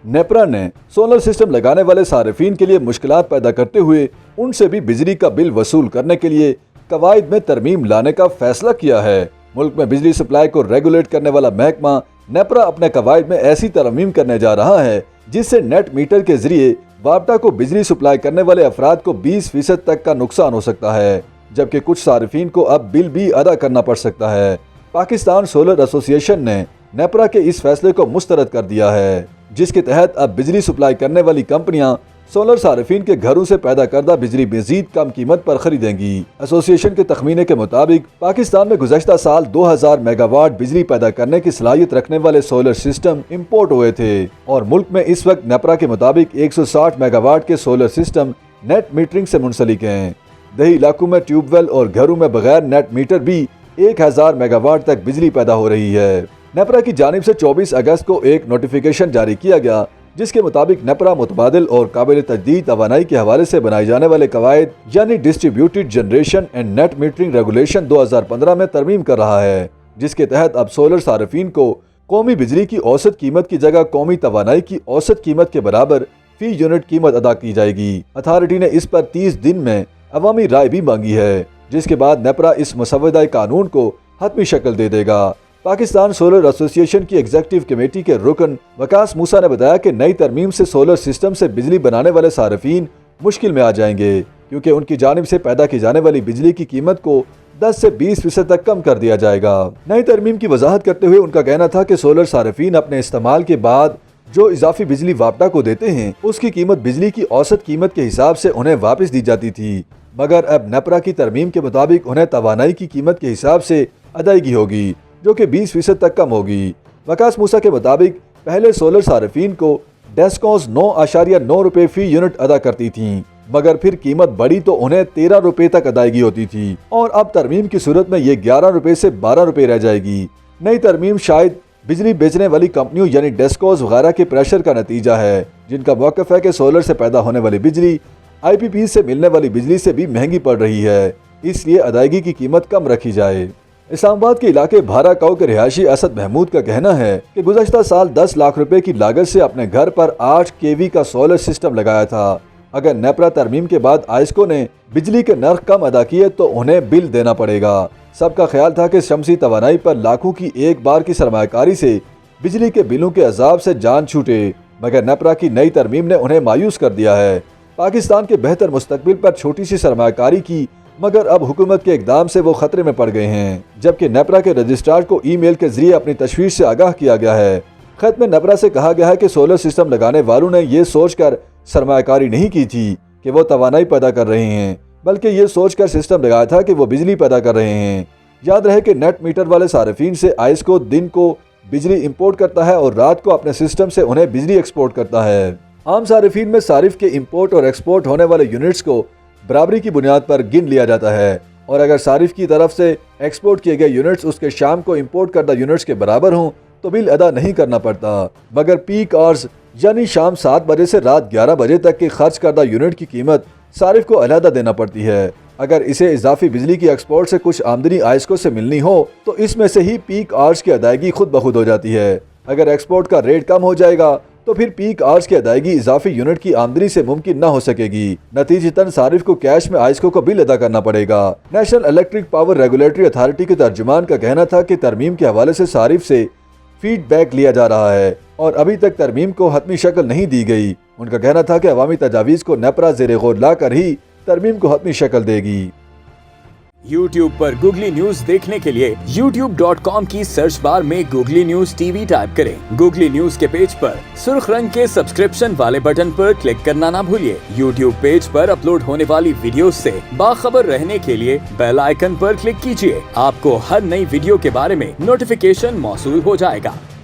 नेपरा ने solar system लगाने वाले सार्फिन के लिए मुश्किलात पैदा करते हुए उनसे भी बिजली का बिल वसूल करने के लिए कवायद में तरमीम लाने का फैसला किया है। मुल्क में बिजली सप्लाई को रेगुलेट करने वाला महकमा नेपरा अपने कवायद में ऐसी तरमीम करने जा रहा है जिससे नेट मीटर के जरिए वापडा को बिजली सप्लाई करने वाले अफराद को 20% तक का नुकसान हो सकता है, जबकि कुछ सार्फिन को अब बिल भी अदा करना पड़ सकता है। पाकिस्तान सोलर एसोसिएशन ने नेपरा के इस फैसले को मुस्तरद कर दिया है, जिसके तहत अब बिजली सप्लाई करने वाली कंपनियां सोलर सार्फिन के घरों से पैदा करदा बिजली मजीद कम कीमत पर खरीदेंगी। एसोसिएशन के तखमीने के मुताबिक पाकिस्तान में गुज़श्ता साल 2000 मेगावाट बिजली पैदा करने की सलाहियत रखने वाले सोलर सिस्टम इम्पोर्ट हुए थे और मुल्क में इस वक्त नेपरा के मुताबिक 160 मेगावाट के सोलर सिस्टम नेट मीटरिंग से मुंसलिक हैं। दही इलाकों में ट्यूबवेल और घरों में बगैर नेट मीटर भी 1000 मेगावाट तक बिजली पैदा हो रही है। नेपरा की जानिब से 24 अगस्त को एक नोटिफिकेशन जारी किया गया जिसके मुताबिक नेपरा मुतबादिल और काबिल तजदीद तवानाई के हवाले से बनाए जाने वाले कवायद यानी distributed generation and net metering regulation 2015 में तरमीम कर रहा है, जिसके तहत अब सोलर सार्फिन को कौमी बिजली की औसत कीमत की जगह कौमी तवानाई की औसत कीमत के बराबर फी यूनिट कीमत अदा की जाएगी। अथॉरिटी ने इस पर 30 दिन में अवामी राय भी मांगी है, जिसके बाद नेपरा इस मसवदा कानून को हतमी शक्ल दे देगा। पाकिस्तान सोलर एसोसिएशन की एग्जीक्यूटिव कमेटी के रुकन वकास मूसा ने बताया कि नई तरमीम से सोलर सिस्टम से बिजली बनाने वाले सार्फिन मुश्किल में आ जाएंगे, क्योंकि उनकी जानिब से पैदा की जाने वाली बिजली की कीमत को 10 से 20% तक कम कर दिया जाएगा। नई तरमीम की वजाहत करते हुए उनका कहना था कि सोलर सार्फिन अपने इस्तेमाल के बाद जो इजाफी बिजली वापडा को देते हैं उसकी कीमत बिजली की औसत कीमत के हिसाब से उन्हें वापस दी जाती थी, मगर अब नेपरा की तरमीम के मुताबिक उन्हें तवानाई की कीमत के हिसाब से अदायगी होगी, जो कि 20% तक कम होगी। वकास मूसा के मुताबिक पहले सोलर सार्फिन को डेस्कॉस 9.9 रुपए फी यूनिट अदा करती थीं, मगर फिर कीमत बढ़ी तो उन्हें 13 रुपए तक अदायगी होती थी और अब तरमीम की सूरत में ये 11 रुपए से 12 रुपए रह जाएगी। नई तरमीम शायद बिजली बेचने वाली कंपनियों यानी डेस्कॉस वगैरह के प्रेशर का नतीजा है, जिनका मौक़िफ़ है कि सोलर से पैदा होने वाली बिजली IPP से मिलने वाली बिजली से भी महंगी पड़ रही है, इसलिए अदायगी की कीमत कम रखी जाए। इस्लामाबाद के इलाके भाराकाऊ के रिहायशी असद महमूद का कहना है कि गुज़श्ता साल 10 लाख रुपए की लागत से अपने घर पर 8 kV का सोलर सिस्टम लगाया था। अगर नेपरा तरमीम के बाद आइस्को ने बिजली के नर्ख कम अदा किए तो उन्हें बिल देना पड़ेगा। सबका ख्याल था कि शमसी तवानाई पर लाखों की एक बार की सरमायाकारी से बिजली के बिलों के अजाब से जान छूटे, मगर नेपरा की नई तरमीम ने उन्हें मायूस कर दिया है। पाकिस्तान के बेहतर मुस्तकबिल पर छोटी सी सरमायाकारी की, मगर अब हुकूमत के इकदाम से वो खतरे में पड़ गए हैं, जबकि नेपरा के रजिस्ट्रार को ईमेल के जरिए अपनी तशवीश से आगाह किया गया है। खत में नेपरा से कहा गया है कि सोलर सिस्टम लगाने वालों ने ये सोचकर सरमायाकारी नहीं की थी कि वो तवानाई पैदा कर रहे हैं, बल्कि ये सोचकर सिस्टम लगाया था कि वो बिजली पैदा कर रहे हैं। याद रहे कि नेट मीटर वाले सार्फिन से आइस्को दिन को बिजली इम्पोर्ट करता है और रात को अपने सिस्टम से उन्हें बिजली एक्सपोर्ट करता है। आम सार्फिन में सारिफ के इम्पोर्ट और एक्सपोर्ट होने वाले यूनिट्स को बराबरी की बुनियाद पर गिन लिया जाता है, और अगर सारिफ की तरफ से एक्सपोर्ट किए गए यूनिट्स उसके शाम को इम्पोर्ट करदा यूनिट्स के बराबर हों तो बिल अदा नहीं करना पड़ता, मगर पीक आवर्स यानी शाम 7 बजे से रात 11 बजे तक की खर्च करदा यूनिट की कीमत सारिफ को अलहदा देना पड़ती है। अगर इसे इजाफी बिजली की एक्सपोर्ट से कुछ आमदनी आइस्को से मिलनी हो तो इसमें से ही पीक आवर्स की अदायगी खुद ब खुद हो जाती है। अगर एक्सपोर्ट का रेट कम हो जाएगा तो फिर पीक आवर्स की अदायगी इजाफी यूनिट की आमदनी से मुमकिन न हो सकेगी। नतीजतन सारिफ को कैश में आइस्को को बिल अदा करना पड़ेगा। National electric power regulatory authority के तर्जुमान का कहना था कि तरमीम के हवाले से सारिफ से फीडबैक लिया जा रहा है और अभी तक तरमीम को हतमी शक्ल नहीं दी गई। उनका कहना था कि अवामी तजावीज़ को नेपरा ज़ेरे गौर ला कर ही तरमीम को हतमी शक्ल देगी। YouTube पर गूगली न्यूज देखने के लिए youtube.com की सर्च बार में गूगली न्यूज TV टाइप करें। गूगली न्यूज के पेज पर सुर्ख रंग के सब्सक्रिप्शन वाले बटन पर क्लिक करना ना भूलिए। YouTube पेज पर अपलोड होने वाली वीडियोस से बाखबर रहने के लिए बेल आइकन पर क्लिक कीजिए। आपको हर नई वीडियो के बारे में नोटिफिकेशन मौसूल हो जाएगा।